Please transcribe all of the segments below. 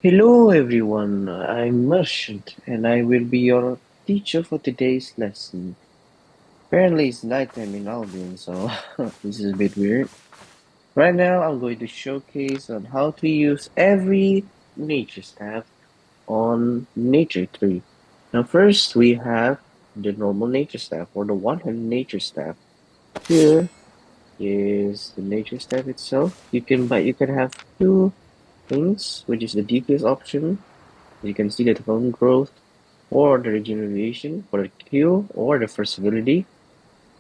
Hello everyone, I'm Merchant and I will be your teacher for today's lesson. Apparently it's nighttime in Albion, so this is a bit weird. Right now I'm going to showcase on how to use every nature staff on nature tree. Now first we have the normal nature staff or the one-handed nature staff. Here is the nature staff itself. You can have two things, which is the DPS option. You can see the phone growth or the regeneration for the Q or the first ability,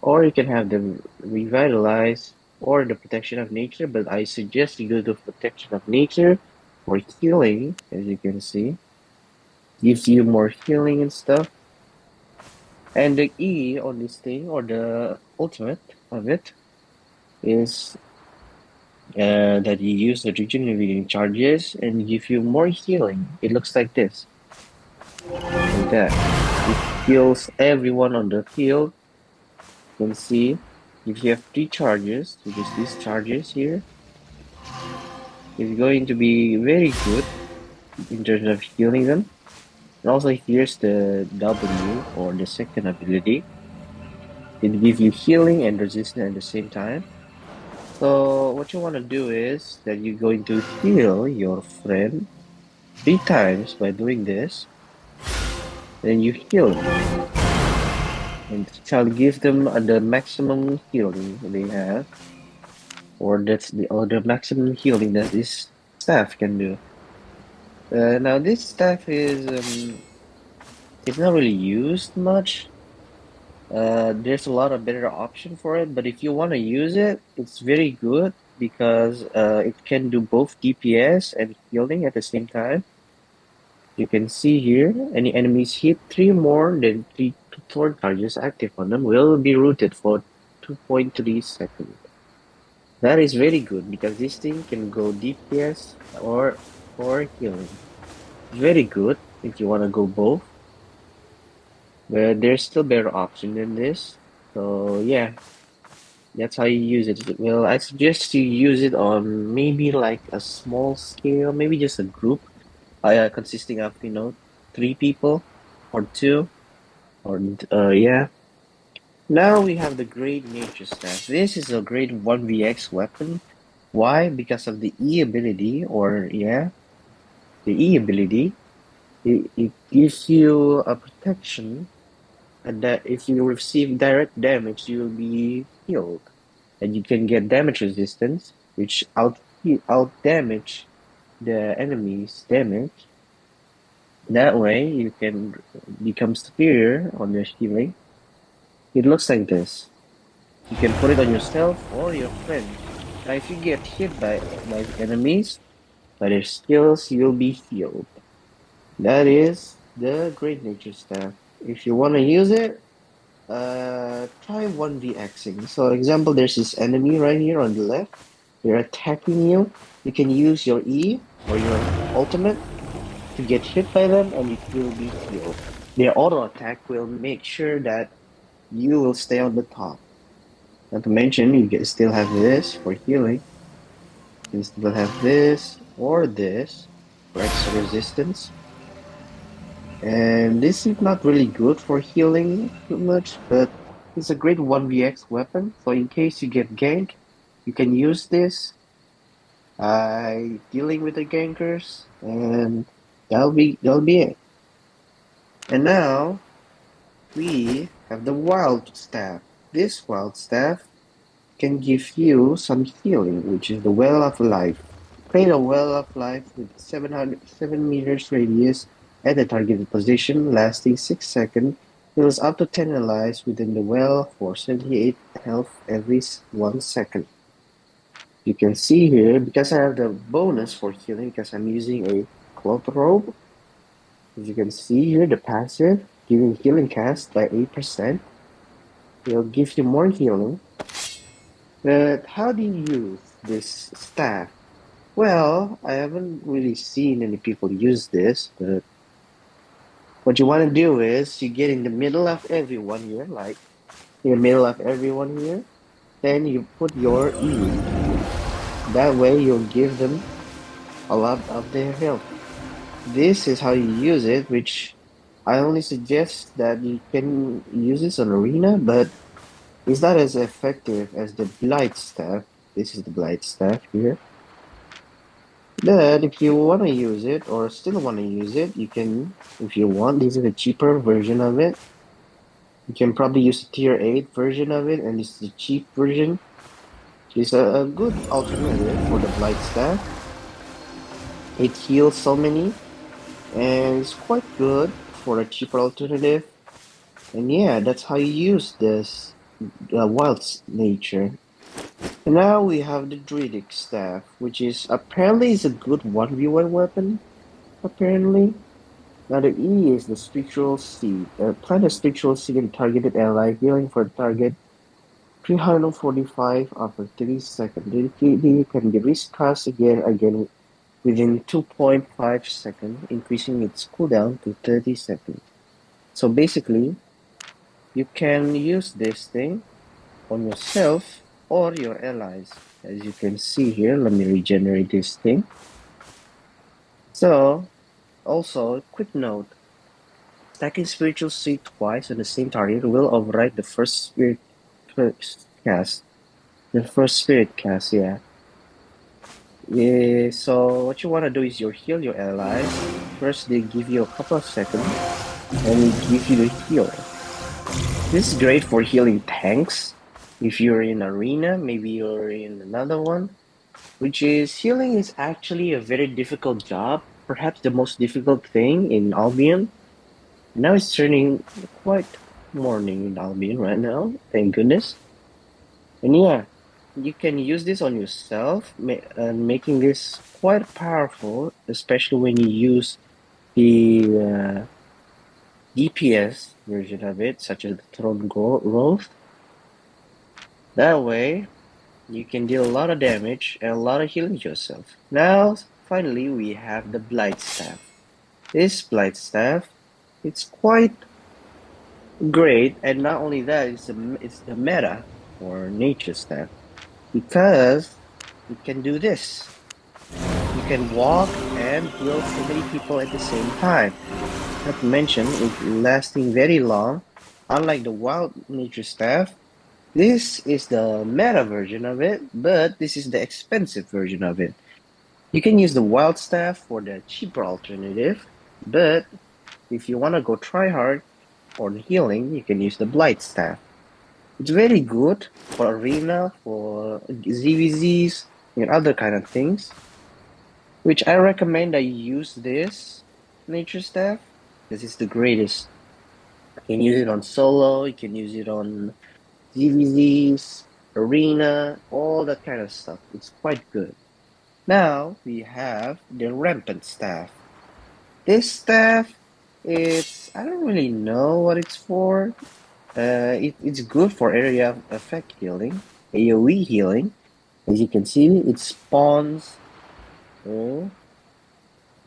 or you can have the revitalize or the protection of nature, but I suggest you go to protection of nature for healing, as you can see. Gives you more healing and stuff. And the E on this thing, or the ultimate of it, is that you use the regenerating charges and give you more healing. It looks like this, like that. It heals everyone on the field. You can see if you have three charges, which is these charges here, it's going to be very good in terms of healing them. And also here's the W or the second ability. It gives you healing and resistance at the same time. So what you want to do is that you're going to heal your friend 3 times by doing this. Then you heal them and shall give them the maximum healing they have, or that's the maximum healing that this staff can do. Now this staff is it's not really used much. There's a lot of better option for it, but if you want to use it, it's very good because it can do both DPS and healing at the same time. You can see here, any enemies hit three more than three sword charges active on them will be rooted for 2.3 seconds. That is very good because this thing can go DPS or healing. Very good if you want to go both. But there's still better option than this. So yeah, that's how you use it. Well, I suggest you use it on maybe like a small scale, maybe just a group, consisting of 3 people or two, or yeah. Now we have the Great Nature Staff. This is a great 1vx weapon. Why? Because of the E ability, or yeah, the E ability. It gives you a protection, and that if you receive direct damage, you will be healed, and you can get damage resistance, which out damage the enemy's damage. That way, you can become superior on your healing. It looks like this. You can put it on yourself or your friend. Now, if you get hit by enemies, by their skills, you'll be healed. That is the Great Nature Staff. If you want to use it, try 1vxing. So example, there's this enemy right here on the left. They're attacking you. You can use your E or your ultimate to get hit by them and you will be healed. Their auto attack will make sure that you will stay on the top. Not to mention, you can still have this for healing. You still have this or this for extra resistance. And this is not really good for healing too much, but it's a great 1vx weapon. So in case you get ganked, you can use this dealing with the gankers, and that'll be it. And now we have the wild staff. This wild staff can give you some healing, which is the Well of Life. Create a Well of Life with 7 meters radius at the targeted position, lasting 6 seconds. Heals up to 10 allies within the well for 78 health every 1 second. You can see here, because I have the bonus for healing, because I'm using a cloth robe. As you can see here, the passive, giving healing cast by 8%. It'll give you more healing. But how do you use this staff? Well, I haven't really seen any people use this, but what you want to do is you get in the middle of everyone here, like in the middle of everyone here, then you put your E. That way you'll give them a lot of their health. this is how you use it, which I only suggest that you can use this on arena, but it's not as effective as the blight staff. This is the blight staff here. But if you want to use it or still want to use it, you can, if you want. This is a cheaper version of it. You can probably use the tier 8 version of it, and this is the cheap version. It's a good alternative for the blight staff. It heals so many, and it's quite good for a cheaper alternative. And yeah, that's how you use this wild nature. And now we have the druidic staff, which is apparently is a good 1v1 weapon. Apparently, now the E is the spiritual seed. Plant a spiritual seed and targeted ally, healing for target 345 after 3 seconds. The can be recast again within 2.5 seconds, increasing its cooldown to 30 seconds. So basically, you can use this thing on yourself or your allies. As you can see here, let me regenerate this thing. So, also, quick note, stacking spiritual seed twice on the same target will override the first spirit cast. The first spirit cast, yeah. Yeah, so what you want to do is you heal your allies. First, they give you a couple of seconds, and give you the heal. This is great for healing tanks. If you're in arena, maybe you're in another one, which is healing is actually a very difficult job, perhaps the most difficult thing in Albion. Now it's turning quite morning in Albion right now, thank goodness. And yeah, you can use this on yourself, making this quite powerful, especially when you use the DPS version of it, such as the Throne Growth. That way, you can deal a lot of damage and a lot of healing to yourself. Now, finally, we have the Blight Staff. This Blight Staff, it's quite great, and not only that, it's the meta for Nature Staff, because you can do this. You can walk and heal so many people at the same time. Not to mention, it's lasting very long. Unlike the Wild Nature Staff, this is the meta version of it, but this is the expensive version of it. You can use the Wild Staff for the cheaper alternative, but if you want to go try hard on healing, you can use the Blight Staff. It's very good for arena, for ZVZs, and other kind of things, which I recommend that you use this Nature Staff. This is the greatest. You can use it on solo, you can use it on ZVZs, arena, all that kind of stuff. It's quite good. Now we have the Rampant Staff. This staff, I don't really know what it's for. It's good for area effect healing, AoE healing. As you can see, it spawns a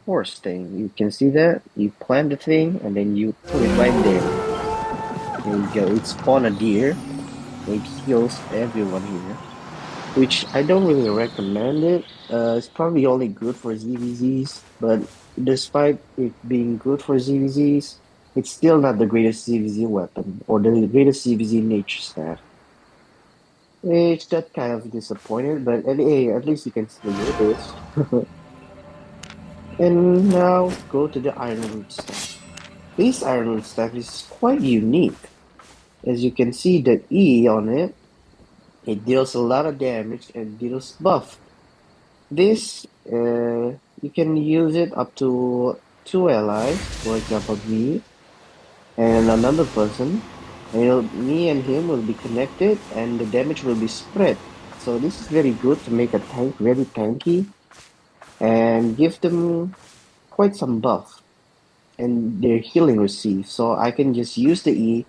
horse thing. You can see that? You plant the thing and then you put it right there. There you go. It spawns a deer. It heals everyone here, which I don't really recommend it. It's probably only good for ZVZs, but despite it being good for ZVZs, it's still not the greatest ZVZ weapon or the greatest ZVZ nature staff. It's that kind of disappointed, but hey, at least you can still do this. And now go to the Ironwood staff. This Ironwood staff is quite unique. As you can see, the E on it, it deals a lot of damage and deals buff. This, you can use it up to 2 allies, for example me and another person. And me and him will be connected and the damage will be spread. So this is very good to make a tank very tanky and give them quite some buff and their healing receive. So I can just use the E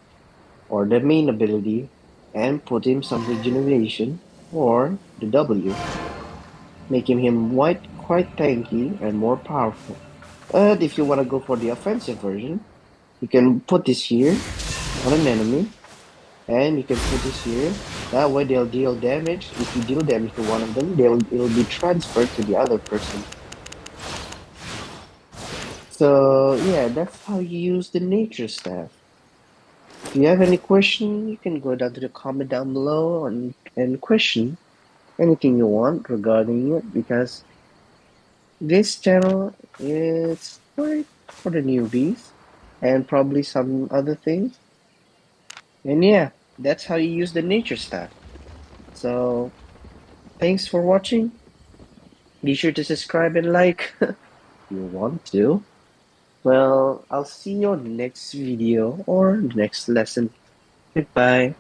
or the main ability and put him some regeneration or the W, making him quite tanky and more powerful. But if you want to go for the offensive version, you can put this here on an enemy, and you can put this here. That way they'll deal damage. If you deal damage to one of them, it will be transferred to the other person. So yeah, that's how you use the nature staff. If you have any question, you can go down to the comment down below and question anything you want regarding it because this channel is for the newbies and probably some other things. And yeah, that's how you use the nature staff. So thanks for watching. Be sure to subscribe and like if you want to. Well, I'll see you on the next video or the next lesson. Goodbye.